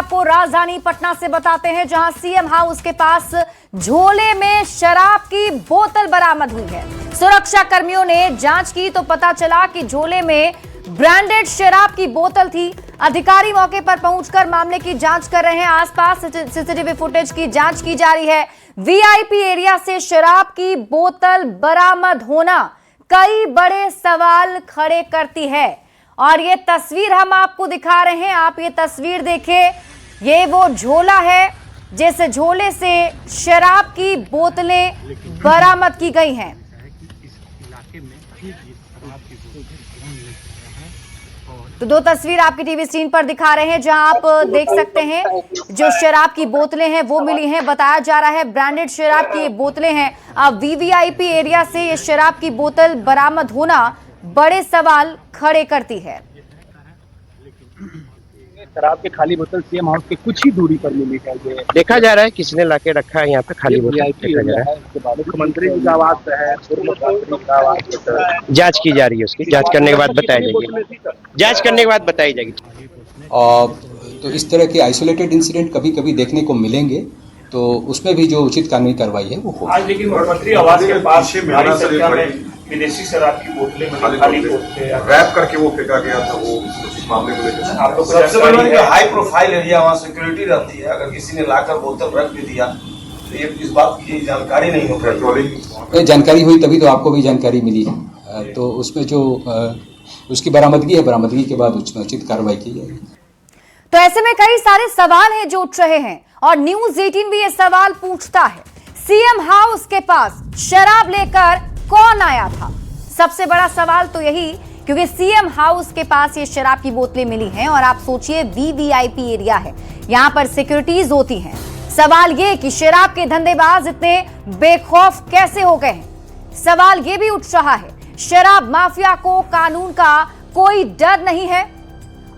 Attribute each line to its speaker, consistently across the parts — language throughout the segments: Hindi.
Speaker 1: आपको राजधानी पटना से बताते हैं, जहां सीएम हाउस के पास झोले में शराब की बोतल बरामद हुई है। सुरक्षा कर्मियों ने जांच की तो पता चला कि झोले में ब्रांडेड शराब की बोतल थी। अधिकारी मौके पर पहुंचकर मामले की जांच कर रहे हैं। आसपास सीसीटीवी फुटेज की जांच की जा रही है। वीआईपी एरिया से शराब की बोतल बरामद होना कई बड़े सवाल खड़े करती है और ये तस्वीर हम आपको दिखा रहे हैं। आप ये तस्वीर देखिए, ये वो झोला है जैसे झोले से शराब की बोतलें बरामद की गई हैं। तो दो तस्वीर आपकी टीवी स्क्रीन पर दिखा रहे हैं, जहां आप देख सकते हैं जो शराब की बोतलें हैं वो मिली हैं। बताया जा रहा है ब्रांडेड शराब की बोतलें हैं। अब वीवीआईपी एरिया से ये शराब की बोतल बरामद होना बड़े सवाल खड़े करती है।
Speaker 2: शराब के खाली बोतल सीएम हाउस के कुछ ही दूरी पर मिली है। ये
Speaker 3: देखा जा रहा है किसने लाके रखा है यहाँ पे खाली बोतल।
Speaker 2: मुख्यमंत्री जी का आवास है, पूर्व मुख्यमंत्री का आवास है।
Speaker 3: जांच की जा रही है, उसकी जांच करने के बाद बताई जाएगी। जांच करने के बाद बताई जाएगी।
Speaker 4: तो इस तरह के आइसोलेटेड इंसिडेंट कभी कभी देखने को मिलेंगे, तो उसमें भी जो उचित कानूनी कार्रवाई है वो होगी।
Speaker 5: आज लेकिन मुख्यमंत्री आवास के पास भारी संख्या में विदेशी शराब की बोतलें खाली
Speaker 6: रैप करके वो फेंका गया था। वो इस मामले को लेकर
Speaker 5: आप लोग
Speaker 7: सबसे बड़ी हाई प्रोफाइल एरिया, वहाँ सिक्योरिटी रहती है। अगर किसी ने लाकर बोतल रख भी दिया तो ये इस बात की जानकारी नहीं हो
Speaker 6: पेट्रोलिंग
Speaker 4: जानकारी हुई तभी तो आपको भी जानकारी मिली है। तो उसमें जो उसकी बरामदगी है, बरामदगी के बाद उचित कार्रवाई की जाएगी।
Speaker 1: तो ऐसे में कई सारे सवाल हैं जो उठ रहे हैं और न्यूज 18 भी ये सवाल पूछता है, सीएम हाउस के पास शराब लेकर कौन आया था? सबसे बड़ा सवाल तो यही, क्योंकि सीएम हाउस के पास ये शराब की बोतलें मिली हैं और आप सोचिए वीवीआईपी एरिया है, यहां पर सिक्योरिटीज होती हैं। सवाल ये कि शराब के धंधेबाज इतने बेखौफ कैसे हो गए हैं? सवाल ये भी उठ रहा है, शराब माफिया को कानून का कोई डर नहीं है?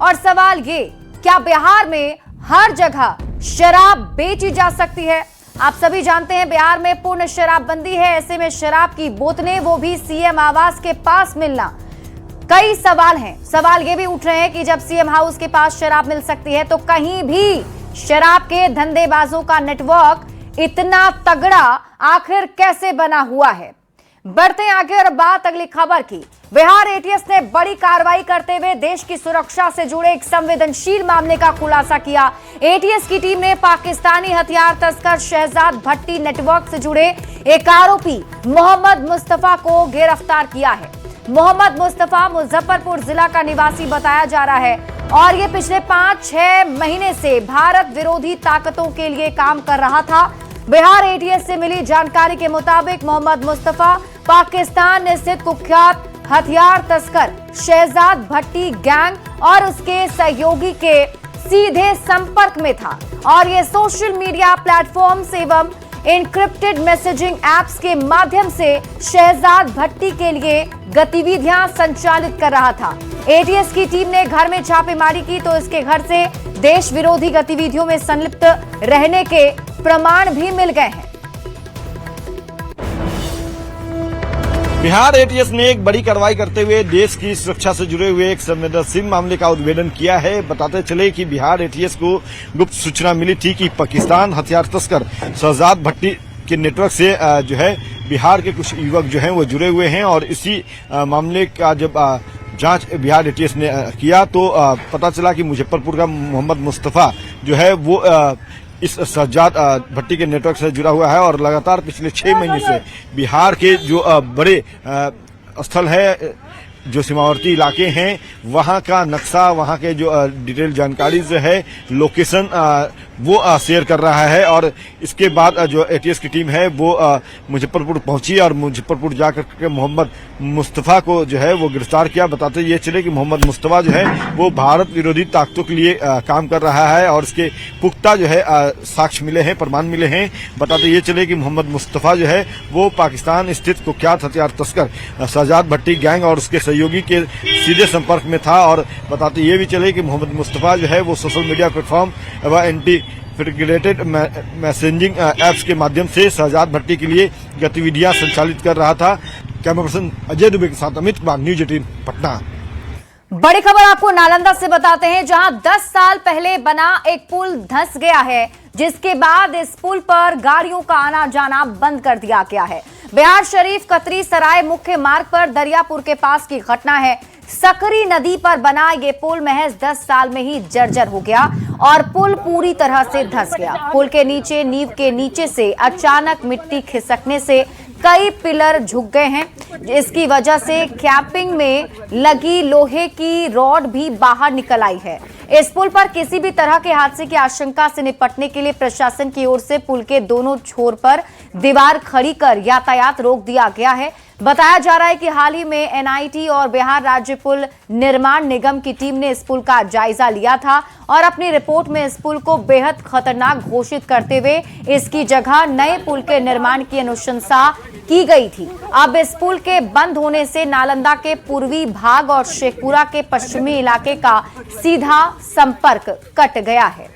Speaker 1: और सवाल ये, क्या बिहार में हर जगह शराब बेची जा सकती है? आप सभी जानते हैं बिहार में पूर्ण शराबबंदी है। ऐसे में शराब की बोतलें, वो भी सीएम आवास के पास मिलना, कई सवाल हैं। सवाल ये भी उठ रहे हैं कि जब सीएम हाउस के पास शराब मिल सकती है तो कहीं भी शराब के धंधेबाजों का नेटवर्क इतना तगड़ा आखिर कैसे बना हुआ है? बढ़ते हैं आगे और बात अगली खबर की। बिहार एटीएस ने बड़ी कार्रवाई करते हुए देश की सुरक्षा से जुड़े एक संवेदनशील मामले का खुलासा किया। एटीएस की टीम ने पाकिस्तानी हथियार तस्कर शहजाद भट्टी नेटवर्क से जुड़े एक आरोपी मोहम्मद मुस्तफा को गिरफ्तार किया है। मोहम्मद मुस्तफा मुजफ्फरपुर जिला का निवासी बताया जा रहा है और ये पिछले 5-6 महीने से भारत विरोधी ताकतों के लिए काम कर रहा था। बिहार एटीएस से मिली जानकारी के मुताबिक मोहम्मद मुस्तफा पाकिस्तान स्थित कुख्यात हथियार तस्कर शहजाद भट्टी गैंग और उसके सहयोगी के सीधे संपर्क में था और ये सोशल मीडिया प्लेटफॉर्म्स एवं एन्क्रिप्टेड मैसेजिंग एप्स के माध्यम से शहजाद भट्टी के लिए गतिविधियां संचालित कर रहा था। एटीएस की टीम ने घर में छापेमारी की तो इसके घर से देश विरोधी गतिविधियों में संलिप्त रहने के प्रमाण भी मिल गए हैं।
Speaker 8: बिहार एटीएस ने एक बड़ी कार्रवाई करते हुए देश की सुरक्षा से जुड़े हुए एक संवेदनशील मामले का उद्भेदन किया है। बताते चले कि बिहार एटीएस को गुप्त सूचना मिली थी कि पाकिस्तान हथियार तस्कर शहजाद भट्टी के नेटवर्क से जो है बिहार के कुछ युवक जो हैं वो जुड़े हुए हैं और इसी मामले का जब जांच बिहार एटीएस ने किया तो पता चला कि मुजफ्फरपुर का मोहम्मद मुस्तफा जो है वो इस शहजाद भट्टी के नेटवर्क से जुड़ा हुआ है और लगातार पिछले 6 महीने से बिहार के जो बड़े स्थल है, जो सीमावर्ती इलाके हैं, वहां का नक्शा, वहां के जो डिटेल जानकारी जो है, लोकेशन वो शेयर कर रहा है। और इसके बाद जो एटीएस की टीम है वो मुजफ्फरपुर पहुंची और मुजफ्फरपुर जाकर के मोहम्मद मुस्तफा को जो है वो गिरफ्तार किया। बताते ये चले कि मोहम्मद मुस्तफा जो है वो भारत विरोधी ताकतों के लिए काम कर रहा है और इसके पुख्ता जो है साक्ष्य मिले हैं, प्रमाण मिले हैं। बताते ये चले कि मोहम्मद मुस्तफा जो है वो पाकिस्तान स्थित कुख्यात हथियार तस्कर शहजाद भट्टी गैंग और उसके सहयोगी के सीधे संपर्क में था। और बताते ये भी चले कि मोहम्मद मुस्तफा जो है वो सोशल मीडिया प्लेटफॉर्म एवं एंटीग्रेटेड मैसेजिंग एप्स के माध्यम से शहजाद भट्टी के लिए गतिविधियां संचालित कर रहा था। कैमरा पर्सन अजय दुबे के साथ अमित कुमार, न्यूज 18 पटना।
Speaker 1: बड़ी खबर आपको नालंदा से बताते हैं, जहां 10 साल पहले बना एक पुल धंस गया है, जिसके बाद इस पुल पर गाड़ियों का आना जाना बंद कर दिया गया है। बिहार शरीफ कतरी सराय मुख्य मार्ग पर दरियापुर के पास की घटना है। सकरी नदी पर बना ये पुल महज 10 साल में ही जर्जर हो गया और पुल पूरी तरह से धंस गया। पुल के नीचे नींव के नीचे से अचानक मिट्टी खिसकने से कई पिलर झुक गए हैं। इसकी वजह से कैपिंग में लगी लोहे की रॉड भी बाहर निकल आई है। इस पुल पर किसी भी तरह के हादसे की आशंका से निपटने के लिए प्रशासन की ओर से पुल के दोनों छोर पर दीवार खड़ी कर यातायात रोक दिया गया है। बताया जा रहा है कि हाल ही में एनआईटी और बिहार राज्य पुल निर्माण निगम की टीम ने इस पुल का जायजा लिया था और अपनी रिपोर्ट में इस पुल को बेहद खतरनाक घोषित करते हुए इसकी जगह नए पुल के निर्माण की अनुशंसा की गई थी। अब इस पुल के बंद होने से नालंदा के पूर्वी भाग और शेखपुरा के पश्चिमी इलाके का सीधा संपर्क कट गया है।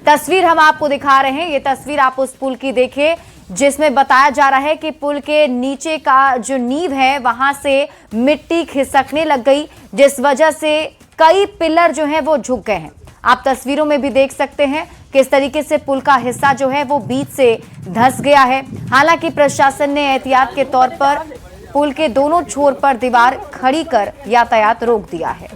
Speaker 1: तस्वीर हम आपको दिखा रहे हैं, ये तस्वीर आप उस पुल की देखिए जिसमें बताया जा रहा है कि पुल के नीचे का जो नींव है वहां से मिट्टी खिसकने लग गई, जिस वजह से कई पिलर जो हैं वो झुक गए हैं। आप तस्वीरों में भी देख सकते हैं किस तरीके से पुल का हिस्सा जो है वो बीच से धंस गया है। हालांकि प्रशासन ने एहतियात के तौर पर पुल के दोनों छोर पर दीवार खड़ी कर यातायात रोक दिया है।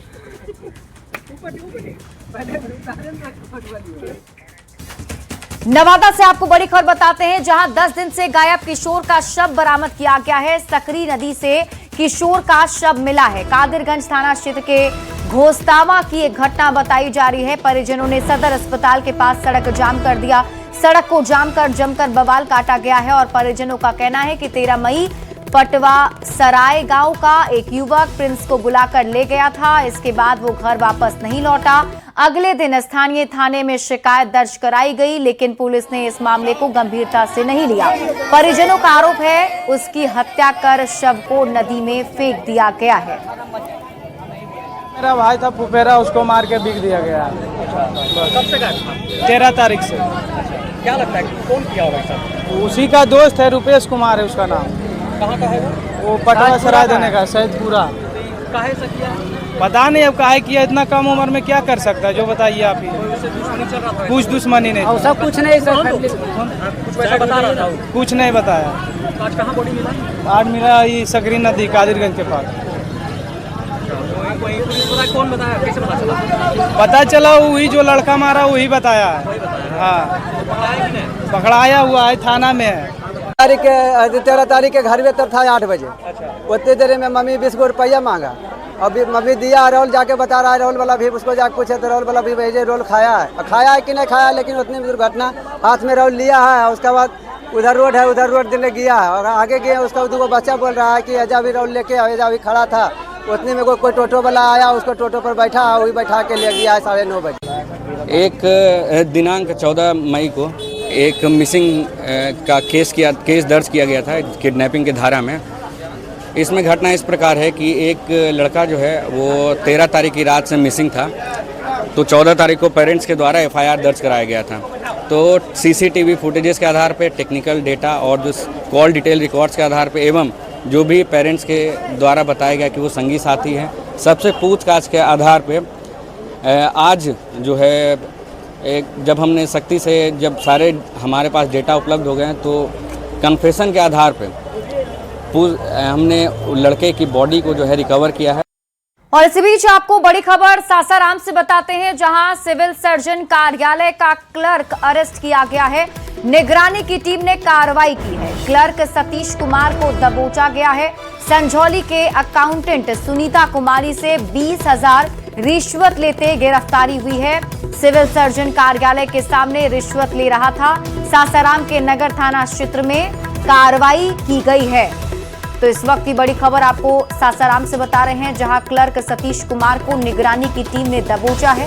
Speaker 1: नवादा से आपको बड़ी खबर बताते हैं, जहां 10 दिन से गायब किशोर का शव बरामद किया गया है। सकरी नदी से किशोर का शव मिला है। कादिरगंज थाना क्षेत्र के घोस्तावा की एक घटना बताई जा रही है। परिजनों ने सदर अस्पताल के पास सड़क जाम कर दिया। सड़क को जाम कर जमकर बवाल काटा गया है और परिजनों का कहना है कि 13 मई पटवा सराय गांव का एक युवक प्रिंस को बुलाकर ले गया था। इसके बाद वो घर वापस नहीं लौटा। अगले दिन स्थानीय थाने में शिकायत दर्ज कराई गई, लेकिन पुलिस ने इस मामले को गंभीरता से नहीं लिया। परिजनों का आरोप है उसकी हत्या कर शव को नदी में फेंक दिया गया है।
Speaker 9: मेरा भाई था फुफेरा, उसको मार के बिक दिया गया।
Speaker 10: कब से गायब?
Speaker 9: 13 तारीख से।
Speaker 10: क्या लगता है कौन किया होगा?
Speaker 9: उसी का दोस्त है, रुपेश कुमार है उसका नाम।
Speaker 10: कहाँ का है
Speaker 9: वो पटवा सराय देने का, सैदपुरा।
Speaker 10: काहे से किया?
Speaker 9: पता नहीं अब काहे किया, इतना कम उम्र में क्या कर सकता है, जो बताइए आप ही। कुछ दुश्मनी नहीं,
Speaker 10: सब कुछ नहीं सर, कुछ वैसा बता रहा था,
Speaker 9: कुछ नहीं बताया।
Speaker 10: आज कहाँ बॉडी मिला?
Speaker 9: आज मिला ये सकरी नदी कादिरगंज के पास।
Speaker 10: कौन बताया, कैसे पता चला?
Speaker 9: पता चला वही जो लड़का मारा वही बताया। हाँ, पकड़ाया हुआ है, थाना में है।
Speaker 11: 13 तारीख के घर में तब था 8 बजे। उतनी देर में मम्मी 20 रुपया मांगा, अभी मम्मी दिया। राहुल जाके बता रहा है, राहुल वाला भी उसको जाके पूछे तो राहुल वाला भी भेजे रोल खाया है कि नहीं खाया, लेकिन उतनी दुर्घटना हाथ में राहुल लिया है। उसके बाद उधर रोड है, उधर रोड दिले गया है और आगे गए। उसका दो बच्चा बोल रहा है कि एजा भी राहुल लेके एजा भी खड़ा था। उतने में कोई टोटो वाला आया, उसको टोटो पर बैठा, वही बैठा के ले गया है 9:30 बजे।
Speaker 12: एक दिनांक 14 मई को एक मिसिंग का केस दर्ज किया गया था किडनैपिंग के धारा में। इसमें घटना इस प्रकार है कि एक लड़का जो है वो 13 तारीख की रात से मिसिंग था, तो 14 तारीख को पेरेंट्स के द्वारा FIR दर्ज कराया गया था। तो CCTV फुटेजेस के आधार पे, टेक्निकल डेटा और जो कॉल डिटेल रिकॉर्ड्स के आधार पे एवं जो भी पेरेंट्स के द्वारा बताया गया कि वो संगी साथी हैं, सबसे पूछताछ के आधार पे आज जो है जब हमने सख्ती से जब सारे हमारे पास डेटा उपलब्ध हो गए हैं तो कन्फेशन के आधार पे हमने लड़के की बॉडी को जो है रिकवर किया है।
Speaker 1: और इसी बीच आपको बड़ी खबर सासाराम से बताते हैं, जहां सिविल सर्जन कार्यालय का क्लर्क अरेस्ट किया गया है। निगरानी की टीम ने कार्रवाई की है। क्लर्क सतीश कुमार को दबोचा गया है। संझौली के अकाउंटेंट सुनीता कुमारी से 20,000 रिश्वत लेते गिरफ्तारी हुई है। सिविल सर्जन कार्यालय के सामने रिश्वत ले रहा था। सासाराम के नगर थाना क्षेत्र में कार्रवाई की गई है। तो इस वक्त की बड़ी खबर आपको सासाराम से बता रहे हैं, जहां क्लर्क सतीश कुमार को निगरानी की टीम ने दबोचा है।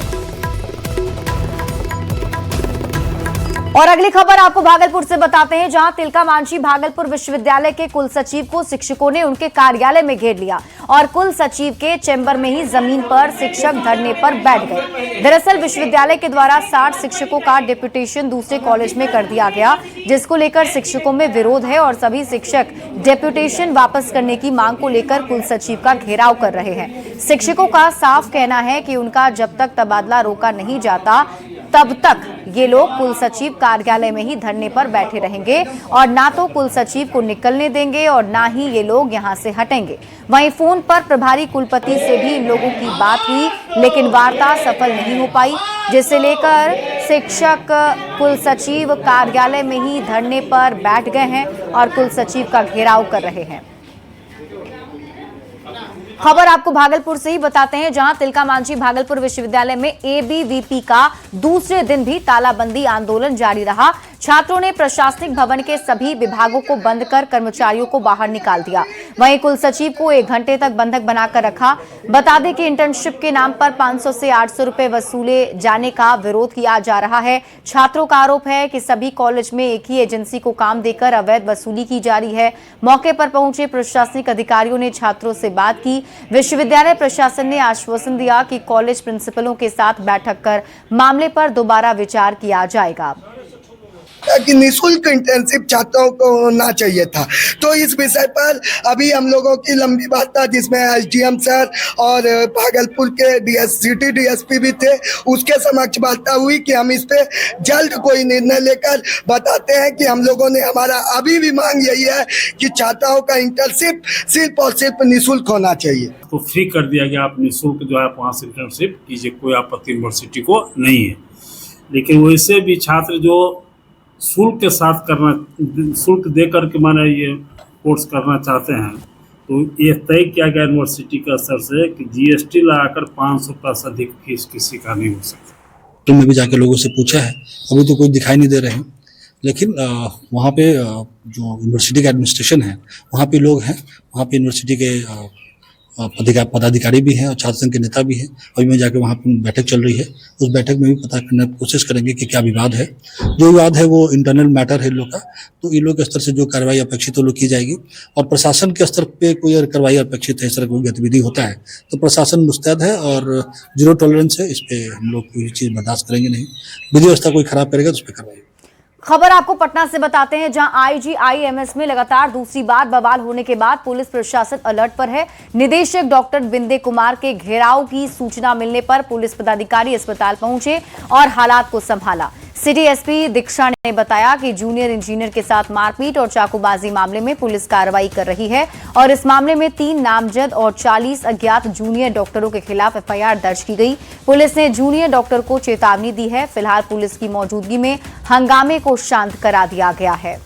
Speaker 1: और अगली खबर आपको भागलपुर से बताते हैं, जहां तिलका मांझी भागलपुर विश्वविद्यालय के कुलसचिव को शिक्षकों ने उनके कार्यालय में घेर लिया और कुल सचिव के चैम्बर में ही जमीन पर शिक्षक धरने पर बैठ गए। दरअसल विश्वविद्यालय के द्वारा 60 शिक्षकों का डेप्यूटेशन दूसरे कॉलेज में कर दिया गया, जिसको लेकर शिक्षकों में विरोध है और सभी शिक्षक डेप्यूटेशन वापस करने की मांग को लेकर कुल सचिव का घेराव कर रहे हैं। शिक्षकों का साफ कहना है कि उनका जब तक तबादला रोका नहीं जाता तब तक ये लोग कुल सचिव कार्यालय में ही धरने पर बैठे रहेंगे और ना तो कुल सचिव को निकलने देंगे और ना ही ये लोग यहां से हटेंगे। वहीं फोन पर प्रभारी कुलपति से भी इन लोगों की बात हुई, लेकिन वार्ता सफल नहीं हो पाई, जिसे लेकर शिक्षक कुल सचिव कार्यालय में ही धरने पर बैठ गए हैं और कुल सचिव का घेराव कर रहे हैं। खबर आपको भागलपुर से ही बताते हैं, जहां तिलका मांझी भागलपुर विश्वविद्यालय में एबीवीपी का दूसरे दिन भी तालाबंदी आंदोलन जारी रहा। छात्रों ने प्रशासनिक भवन के सभी विभागों को बंद कर कर्मचारियों को बाहर निकाल दिया। वहीं कुल सचिव को 1 घंटे तक बंधक बनाकर रखा। बता दें कि इंटर्नशिप के नाम पर 500 से 800 रुपए वसूले जाने का विरोध किया जा रहा है। छात्रों का आरोप है कि सभी कॉलेज में एक ही एजेंसी को काम देकर अवैध वसूली की जा रही है। मौके पर पहुंचे प्रशासनिक अधिकारियों ने छात्रों से बात की। विश्वविद्यालय प्रशासन ने आश्वासन दिया कि कॉलेज प्रिंसिपलों के साथ बैठक कर मामले पर दोबारा विचार किया जाएगा।
Speaker 13: कि निःशुल्क इंटर्नशिप छात्रों को होना चाहिए था, तो इस विषय पर अभी हम लोगों की लंबी बात था, जिसमें एसडीएम सर और भागलपुर के सिटी डीएसपी भी थे। उसके समक्ष वार्ता हुई कि हम इस पे जल्द कोई निर्णय लेकर बताते हैं कि हम लोगों ने हमारा अभी भी मांग यही है कि छात्राओं का इंटर्नशिप सिर्फ और सिर्फ निःशुल्क होना चाहिए।
Speaker 5: तो फ्री कर दिया गया, आप निःशुल्क जो है आप वहाँ से इंटर्नशिप कीजिए, कोई आपत्ति यूनिवर्सिटी को नहीं है। लेकिन वैसे भी छात्र जो शुल्क के साथ करना, शुल्क दे करके माने ये कोर्स करना चाहते हैं, तो ये तय किया गया यूनिवर्सिटी का स्तर से कि जीएसटी लगाकर 500 से अधिक फीस किसी का नहीं हो सकता।
Speaker 14: तो मैं भी जाके लोगों से पूछा है, अभी तो कोई दिखाई नहीं दे रहे हैं, लेकिन वहाँ पे जो यूनिवर्सिटी का एडमिनिस्ट्रेशन है वहाँ पे लोग हैं, वहाँ पे यूनिवर्सिटी के पदाधिकारी भी हैं और छात्र संघ के नेता भी हैं। अभी मैं जाके वहाँ पर बैठक चल रही है, उस बैठक में भी पता करने की कोशिश करेंगे कि क्या विवाद है। जो विवाद है वो इंटरनल मैटर है लोग का, तो इन लोग के स्तर से जो कार्रवाई अपेक्षित हो लोग की जाएगी। और प्रशासन के स्तर पे कोई कार्रवाई अपेक्षित है, इस तरह कोई गतिविधि होता है तो प्रशासन मुस्तैद है और 0 टॉलरेंस है। इस पे हम लोग कोई चीज़ बर्दाश्त करेंगे नहीं। विधि व्यवस्था कोई खराब करेगा तो उस पर कार्रवाई।
Speaker 1: खबर आपको पटना से बताते हैं, जहां आईजीआईएमएस में लगातार दूसरी बार बवाल होने के बाद पुलिस प्रशासन अलर्ट पर है। निदेशक डॉक्टर बिंदे कुमार के घेराव की सूचना मिलने पर पुलिस पदाधिकारी अस्पताल पहुंचे और हालात को संभाला। सिटी एसपी दीक्षा ने बताया कि जूनियर इंजीनियर के साथ मारपीट और चाकूबाजी मामले में पुलिस कार्रवाई कर रही है और इस मामले में 3 नामजद और 40 अज्ञात जूनियर डॉक्टरों के खिलाफ एफआईआर दर्ज की गई। पुलिस ने जूनियर डॉक्टर को चेतावनी दी है। फिलहाल पुलिस की मौजूदगी में हंगामे को शांत करा दिया गया है।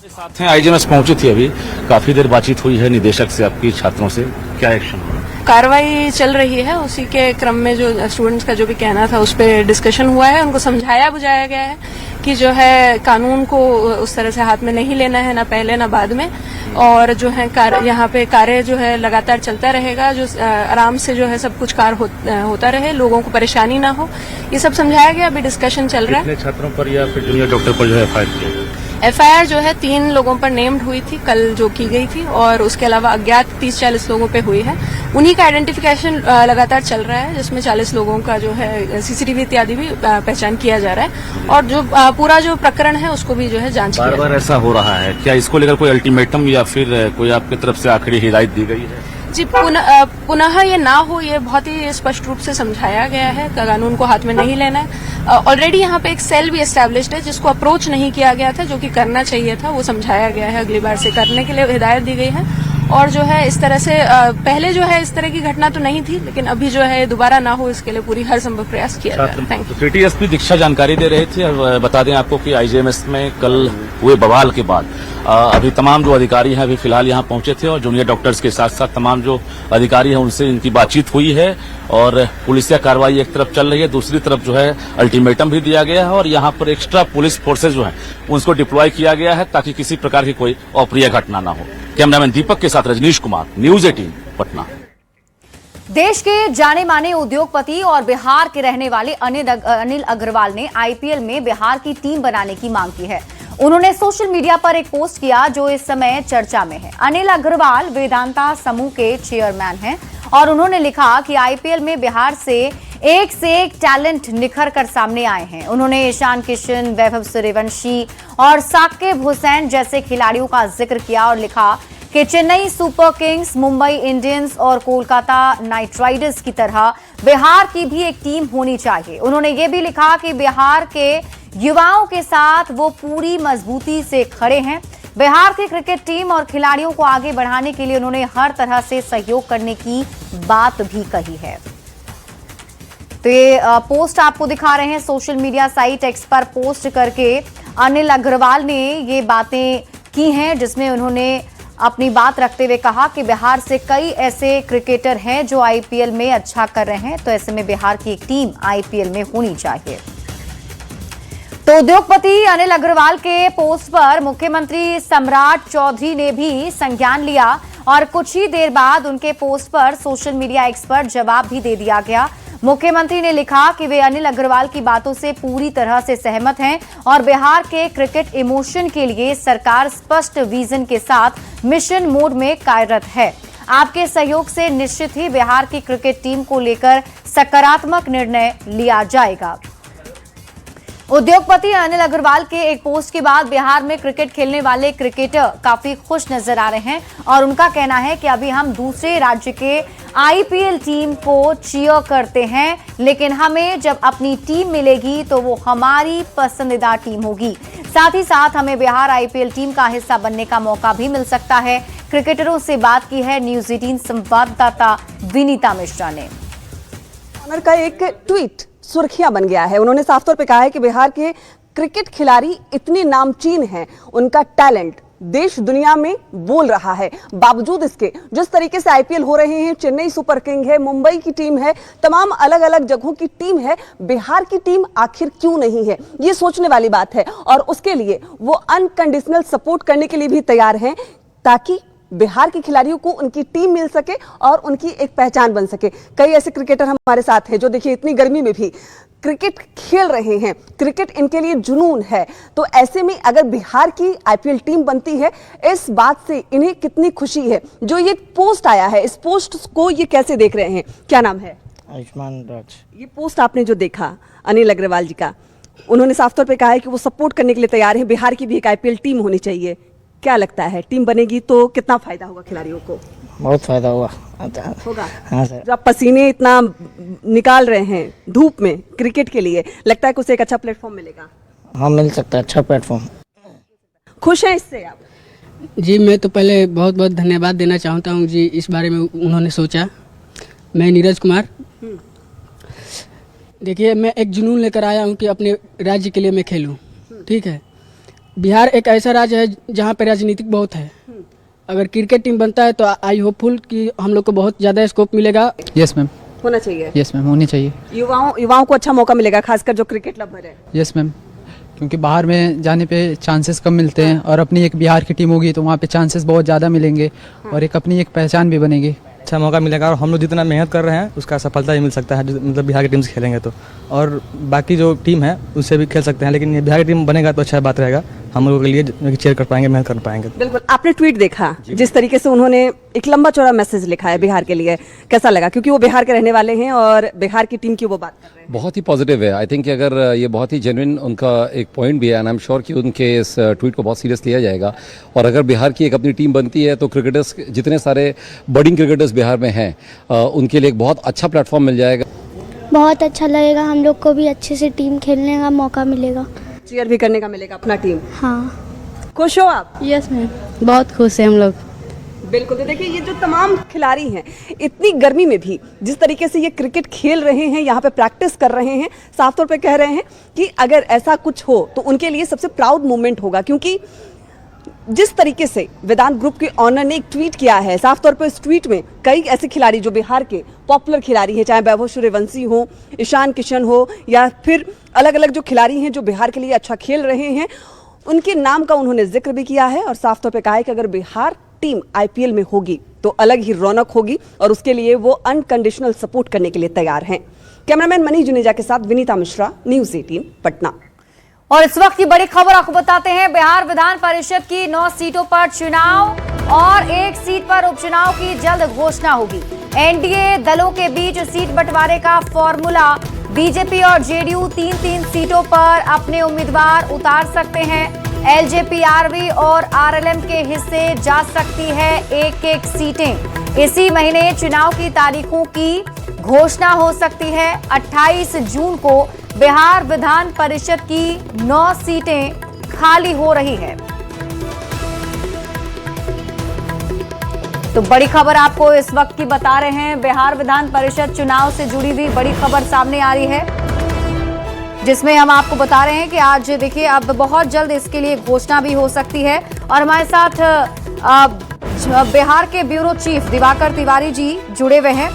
Speaker 15: साथ हैं आईजीएमएस पहुंची थी, अभी काफी देर बातचीत हुई है निदेशक से, आपकी छात्रों से क्या एक्शन हुआ?
Speaker 16: कार्रवाई चल रही है, उसी के क्रम में जो स्टूडेंट्स का जो भी कहना था उस पर डिस्कशन हुआ है। उनको समझाया बुझाया गया है कि जो है कानून को उस तरह से हाथ में नहीं लेना है, ना पहले ना बाद में, और जो है यहाँ पे कार्य जो है लगातार चलता रहेगा, जो आराम से जो है सब कुछ कार्य होता रहे, लोगों को परेशानी ना हो, ये सब समझाया गया। अभी डिस्कशन चल रहा है।
Speaker 15: कितने छात्रों पर या फिर जूनियर डॉक्टर पर जो है एफआईआर किया?
Speaker 16: एफआईआर जो है 3 लोगों पर नेम्ड हुई थी कल जो की गई थी, और उसके अलावा अज्ञात 30-40 लोगों पे हुई है। उन्हीं का आइडेंटिफिकेशन लगातार चल रहा है, जिसमें 40 लोगों का जो है सीसीटीवी इत्यादि भी पहचान किया जा रहा है, और जो पूरा जो प्रकरण है उसको भी जो है जांच
Speaker 15: बार बार ऐसा हो रहा है, क्या इसको लेकर कोई अल्टीमेटम या फिर कोई आपकी तरफ से आखिरी हिदायत दी गई है?
Speaker 16: जी, पुनः ये ना हो, ये बहुत ही स्पष्ट रूप से समझाया गया है। कानून को हाथ में नहीं लेना है। ऑलरेडी यहाँ पे एक सेल भी एस्टैब्लिश्ड है जिसको अप्रोच नहीं किया गया था, जो कि करना चाहिए था, वो समझाया गया है। अगली बार से करने के लिए हिदायत दी गई है। और जो है इस तरह से पहले जो है इस तरह की घटना तो नहीं थी, लेकिन अभी जो है दोबारा ना हो इसके लिए पूरी हर संभव प्रयास किया जा रहा है। Thank you.
Speaker 15: सिटी एसपी दीक्षा जानकारी दे रहे थे। और बता दें आपको कि आईजीएमएस में कल हुए बवाल के बाद अभी तमाम जो अधिकारी हैं अभी फिलहाल यहाँ पहुंचे थे, और जूनियर डॉक्टर्स के साथ साथ तमाम जो अधिकारी हैं उनसे इनकी बातचीत हुई है, और पुलिसिया कार्रवाई एक तरफ चल रही है, दूसरी तरफ जो है अल्टीमेटम भी दिया गया है, और यहाँ पर एक्स्ट्रा पुलिस फोर्सेज जो हैं उनको डिप्लॉय किया गया है ताकि किसी प्रकार की कोई अप्रिय घटना न हो। कैमरामैन दीपक के साथ रजनीश कुमार, न्यूज 18 पटना।
Speaker 1: देश के जाने माने उद्योगपति और बिहार के रहने वाले अनिल अग्रवाल ने आईपीएल में बिहार की टीम बनाने की मांग की है। उन्होंने सोशल मीडिया पर एक पोस्ट किया जो इस समय चर्चा में है। अनिल अग्रवाल वेदांता समूह के चेयरमैन हैं और उन्होंने लिखा कि आईपीएल में बिहार से एक टैलेंट निखर कर सामने आए हैं। उन्होंने ईशान किशन, वैभव सूर्यवंशी और साकिब हुसैन जैसे खिलाड़ियों का जिक्र किया और लिखा कि Chennai super Kings, Mumbai Indians और कोलकाता नाइट राइडर्स की तरह बिहार की भी एक टीम होनी चाहिए। उन्होंने ये भी लिखा कि बिहार के युवाओं के साथ वो पूरी मजबूती से खड़े हैं। बिहार की क्रिकेट टीम और खिलाड़ियों को आगे बढ़ाने के लिए उन्होंने हर तरह से सहयोग करने की बात भी कही है। तो ये पोस्ट आपको दिखा रहे हैं सोशल मीडिया साइट एक्स पर पोस्ट करके अनिल अग्रवाल ने ये बातें की हैं, जिसमें उन्होंने अपनी बात रखते हुए कहा कि बिहार से कई ऐसे क्रिकेटर हैं जो आईपीएल में अच्छा कर रहे हैं, तो ऐसे में बिहार की एक टीम आईपीएल में होनी चाहिए। तो उद्योगपति अनिल अग्रवाल के पोस्ट पर मुख्यमंत्री सम्राट चौधरी ने भी संज्ञान लिया और कुछ ही देर बाद उनके पोस्ट पर सोशल मीडिया एक्स पर जवाब भी दे दिया गया। मुख्यमंत्री ने लिखा कि वे अनिल अग्रवाल की बातों से पूरी तरह से सहमत हैं और बिहार के क्रिकेट इमोशन के लिए सरकार स्पष्ट विजन के साथ मिशन मोड में कार्यरत है। आपके सहयोग से निश्चित ही बिहार की क्रिकेट टीम को लेकर सकारात्मक निर्णय लिया जाएगा। उद्योगपति अनिल अग्रवाल के एक पोस्ट के बाद बिहार में क्रिकेट खेलने वाले क्रिकेटर काफी खुश नजर आ रहे हैं और उनका कहना है कि अभी हम दूसरे राज्य के आईपीएल टीम को चीयर करते हैं, लेकिन हमें जब अपनी टीम मिलेगी तो वो हमारी पसंदीदा टीम होगी। साथ ही साथ हमें बिहार आईपीएल टीम का हिस्सा बनने का मौका भी मिल सकता है। क्रिकेटरों से बात की है न्यूज 18 संवाददाता विनीता मिश्रा ने।
Speaker 17: का एक ट्वीट सुर्खियां बन गया है। उन्होंने साफ तौर पे कहा है कि बिहार के क्रिकेट खिलाड़ी इतने नामचीन हैं, उनका टैलेंट देश दुनिया में बोल रहा है। बावजूद इसके जिस तरीके से आईपीएल हो रहे हैं, चेन्नई सुपर किंग है, मुंबई की टीम है, तमाम अलग अलग जगहों की टीम है, बिहार की टीम आखिर क्यों नहीं है, ये सोचने वाली बात है। और उसके लिए वो अनकंडीशनल सपोर्ट करने के लिए भी तैयार हैं ताकि बिहार के खिलाड़ियों को उनकी टीम मिल सके और उनकी एक पहचान बन सके। कई ऐसे क्रिकेटर हमारे साथ हैं जो देखिए इतनी गर्मी में भी क्रिकेट खेल रहे हैं, क्रिकेट इनके लिए जुनून है। तो ऐसे में अगर बिहार की आईपीएल टीम बनती है, इस बात से इन्हें कितनी खुशी है। जो ये पोस्ट आया है, इस पोस्ट को ये कैसे देख रहे हैं? क्या नाम है?
Speaker 18: आयुष्मान राज।
Speaker 17: ये पोस्ट आपने जो देखा अनिल अग्रवाल जी का, उन्होंने साफ तौर पर कहा है कि वो सपोर्ट करने के लिए तैयार है, बिहार की भी एक आईपीएल टीम होनी चाहिए। क्या लगता है टीम बनेगी तो कितना फायदा होगा खिलाड़ियों को?
Speaker 18: बहुत फायदा होगा।
Speaker 17: हाँ सर। जब पसीने इतना निकाल रहे हैं धूप में क्रिकेट के लिए, लगता है कुछ एक अच्छा प्लेटफॉर्म मिलेगा?
Speaker 18: हाँ, मिल सकता है अच्छा प्लेटफॉर्म।
Speaker 17: खुश हैं इससे आप?
Speaker 19: जी, मैं तो पहले बहुत बहुत धन्यवाद देना चाहता हूँ जी, इस बारे में उन्होंने सोचा। मैं नीरज कुमार। देखिए, मैं एक जुनून लेकर आया हूँ कि अपने राज्य के लिए मैं खेलूँ। ठीक है, बिहार एक ऐसा राज्य है जहाँ पे राजनीतिक बहुत है। अगर क्रिकेट टीम बनता है तो आई होपफुल कि हम लोग को बहुत ज़्यादा स्कोप मिलेगा।
Speaker 17: यस मैम, होना चाहिए।
Speaker 20: यस मैम, होनी चाहिए।
Speaker 17: युवाओं को अच्छा मौका मिलेगा, खासकर जो क्रिकेट लवर है।
Speaker 20: यस मैम, क्योंकि बाहर में जाने पे चांसेस कम मिलते हैं और अपनी एक बिहार की टीम होगी तो वहाँ पे चांसेस बहुत ज़्यादा मिलेंगे और एक अपनी एक पहचान भी बनेगी।
Speaker 21: अच्छा मौका मिलेगा और हम लोग जितना मेहनत कर रहे हैं उसका सफलता ही मिल सकता है, मतलब बिहार की टीम से खेलेंगे तो। और बाकी जो टीम है उससे भी खेल सकते हैं, लेकिन ये बिहार की टीम बनेगा तो अच्छा बात रहेगा, हम लोगों के लिए चेयर कर पाएंगे, मेहनत कर पाएंगे।
Speaker 17: बिल्कुल, आपने ट्वीट देखा जिस तरीके से उन्होंने एक लंबा चौड़ा मैसेज लिखा है बिहार के लिए, कैसा लगा? क्योंकि वो बिहार के रहने वाले हैं और बिहार की टीम की वो बात कर रहे हैं।
Speaker 22: बहुत ही पॉजिटिव है। आई थिंक अगर ये बहुत ही जेन्युइन उनका एक पॉइंट भी है एंड आई एम श्योर कि उनके इस ट्वीट को बहुत सीरियस लिया जाएगा। और अगर बिहार की एक अपनी टीम बनती है तो क्रिकेटर्स, जितने सारे बडिंग क्रिकेटर्स बिहार में हैं, उनके लिए एक बहुत अच्छा प्लेटफॉर्म मिल जाएगा।
Speaker 23: बहुत अच्छा लगेगा, हम लोग को भी अच्छे से टीम खेलने का मौका मिलेगा,
Speaker 17: चीयर भी करने का मिलेगा अपना टीम।
Speaker 23: हाँ।
Speaker 17: खुश हो आप?
Speaker 23: यस मैम, बहुत खुश हैं हम लोग।
Speaker 17: बिल्कुल। तो देखिए, ये जो तमाम खिलाड़ी हैं इतनी गर्मी में भी जिस तरीके से ये क्रिकेट खेल रहे हैं, यहाँ पे प्रैक्टिस कर रहे हैं, साफ तौर पे कह रहे हैं कि अगर ऐसा कुछ हो तो उनके लिए सबसे प्राउड मोमेंट होगा। क्योंकि जिस तरीके से वेदांत ग्रुप के ऑनर ने एक ट्वीट किया है, साफ तौर पर इस ट्वीट में कई ऐसे खिलाड़ी जो बिहार के पॉपुलर खिलाड़ी हैं, चाहे वैभव सूर्यवंशी हो, ईशान किशन हो, या फिर अलग अलग जो खिलाड़ी हैं जो बिहार के लिए अच्छा खेल रहे हैं, उनके नाम का उन्होंने जिक्र भी किया है और साफ तौर पर कहा है कि अगर बिहार टीम आईपीएल में होगी तो अलग ही रौनक होगी और उसके लिए वो अनकंडीशनल सपोर्ट करने के लिए तैयार हैं। कैमरामैन मनीष जुनेजा के साथ विनीता मिश्रा, न्यूज 18 पटना।
Speaker 1: और इस वक्त की बड़ी खबर आपको बताते हैं। बिहार विधान परिषद की 9 सीटों पर चुनाव और 1 सीट पर उपचुनाव की जल्द घोषणा होगी। एनडीए दलों के बीच सीट बंटवारे का फॉर्मूला, बीजेपी और जेडीयू 3-3 सीटों पर अपने उम्मीदवार उतार सकते हैं। एलजेपी, आरवी और आरएलएम के हिस्से जा सकती है 1-1 सीटें। इसी महीने चुनाव की तारीखों की घोषणा हो सकती है। 28 जून को बिहार विधान परिषद की 9 सीटें खाली हो रही है। तो बड़ी खबर आपको इस वक्त की बता रहे हैं। बिहार विधान परिषद चुनाव से जुड़ी हुई बड़ी खबर सामने आ रही है, जिसमें हम आपको बता रहे हैं कि आज देखिए अब बहुत जल्द इसके लिए घोषणा भी हो सकती है। और हमारे साथ बिहार के ब्यूरो चीफ दिवाकर तिवारी जी जुड़े हुए हैं।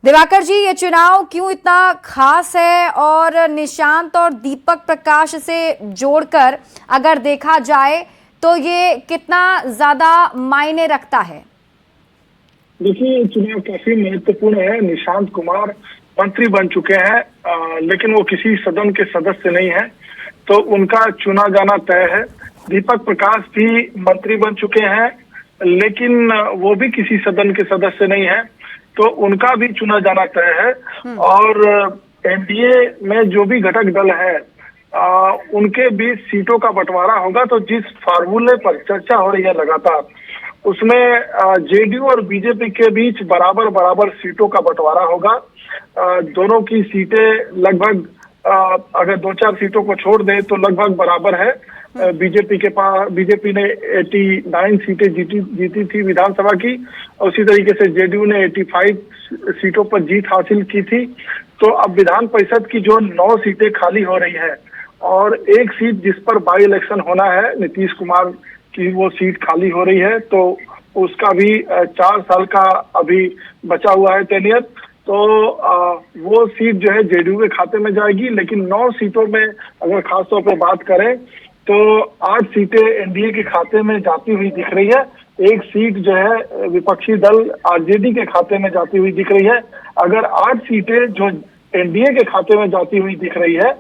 Speaker 1: दिवाकर जी, ये चुनाव क्यों इतना खास है और निशांत और दीपक प्रकाश से जोड़कर अगर देखा जाए तो ये कितना ज्यादा मायने रखता है?
Speaker 2: देखिए, चुनाव काफी महत्वपूर्ण है। निशांत कुमार मंत्री बन चुके हैं, लेकिन वो किसी सदन के सदस्य नहीं है, तो उनका चुना जाना तय है। दीपक प्रकाश भी मंत्री बन चुके हैं, लेकिन वो भी किसी सदन के सदस्य नहीं है, तो उनका भी चुना जाना तय है। और एनडीए में जो भी घटक दल है उनके बीच सीटों का बंटवारा होगा। तो जिस फार्मूले पर चर्चा हो रही है लगातार, उसमें जेडीयू और बीजेपी के बीच बराबर बराबर सीटों का बंटवारा होगा। दोनों की सीटें लगभग, अगर 2-4 सीटों को छोड़ दें तो लगभग बराबर है। बीजेपी ने 89 सीटें जीती थी विधानसभा की, और उसी तरीके से जेडीयू ने 85 सीटों पर जीत हासिल की थी। तो अब विधान परिषद की जो 9 सीटें खाली हो रही है और 1 सीट जिस पर बाई इलेक्शन होना है, नीतीश कुमार की वो सीट खाली हो रही है, तो उसका भी 4 साल का अभी बचा हुआ है टेन्योर। तो वो सीट जो है जेडीयू के खाते में जाएगी। लेकिन 9 सीटों में अगर खासतौर पर बात करें तो 8 सीटें एनडीए के खाते में जाती हुई दिख रही है। 1 सीट जो है विपक्षी दल आरजेडी के खाते में जाती हुई दिख रही है। अगर 8 सीटें जो एनडीए के खाते में जाती हुई दिख रही है,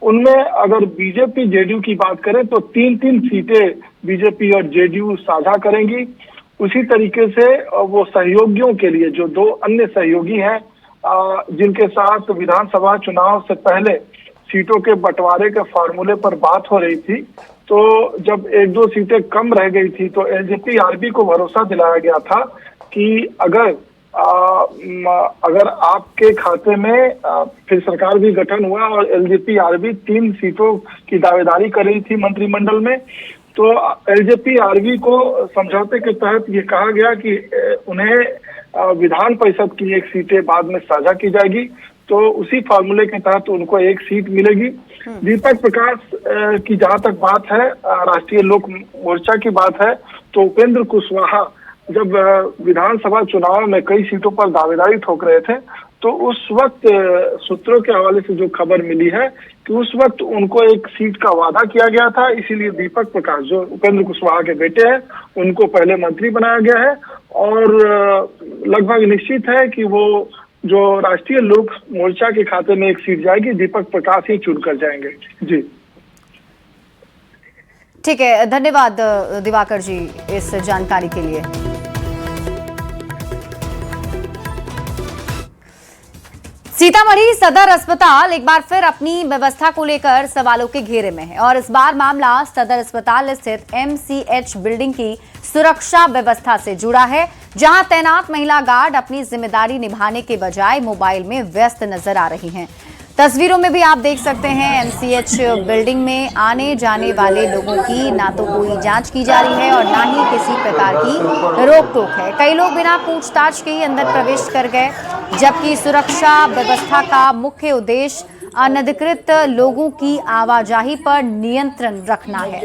Speaker 2: उनमें अगर बीजेपी जेडीयू की बात करें तो 3-3 सीटें बीजेपी और जेडीयू साझा करेंगी। उसी तरीके से वो सहयोगियों के लिए जो 2 अन्य सहयोगी हैं, जिनके साथ विधानसभा चुनाव से पहले सीटों के बंटवारे के फार्मूले पर बात हो रही थी, तो जब 1-2 सीटें कम रह गई थी तो एलजेपी आरबी को भरोसा दिलाया गया था कि अगर आपके खाते में फिर सरकार भी गठन हुआ और एलजेपी आरबी 3 सीटों की दावेदारी कर रही थी मंत्रिमंडल में, तो एलजेपी आरबी को समझौते के तहत ये कहा गया कि उन्हें विधान परिषद की 1 सीटें बाद में साझा की जाएगी। तो उसी फार्मूले के तहत उनको 1 सीट मिलेगी। दीपक प्रकाश की जहां तक बात है, राष्ट्रीय लोक मोर्चा की बात है, तो उपेंद्र कुशवाहा जब विधानसभा चुनाव में कई सीटों पर दावेदारी ठोक रहे थे, तो उस वक्त सूत्रों के हवाले से जो खबर मिली है कि उस वक्त उनको 1 सीट का वादा किया गया था। इसीलिए दीपक प्रकाश जो उपेंद्र कुशवाहा के बेटे हैं, उनको पहले मंत्री बनाया गया है और लगभग निश्चित है कि वो जो राष्ट्रीय लोक मोर्चा के खाते में 1 सीट जाएगी, दीपक प्रकाश ही चुनकर जाएंगे। जी
Speaker 1: ठीक है, धन्यवाद दिवाकर जी इस जानकारी के लिए। सीतामढ़ी सदर अस्पताल एक बार फिर अपनी व्यवस्था को लेकर सवालों के घेरे में है और इस बार मामला सदर अस्पताल स्थित एमसीएच बिल्डिंग की सुरक्षा व्यवस्था से जुड़ा है, जहां तैनात महिला गार्ड अपनी जिम्मेदारी निभाने के बजाय मोबाइल में व्यस्त नजर आ रही हैं। तस्वीरों में भी आप देख सकते हैं एमसीएच बिल्डिंग में आने जाने वाले लोगों की ना तो कोई जांच की जा रही है और ना ही किसी प्रकार की रोक टोक है। कई लोग बिना पूछताछ के ही अंदर प्रवेश कर गए, जबकि सुरक्षा व्यवस्था का मुख्य उद्देश्य अनधिकृत लोगों की आवाजाही पर नियंत्रण रखना है।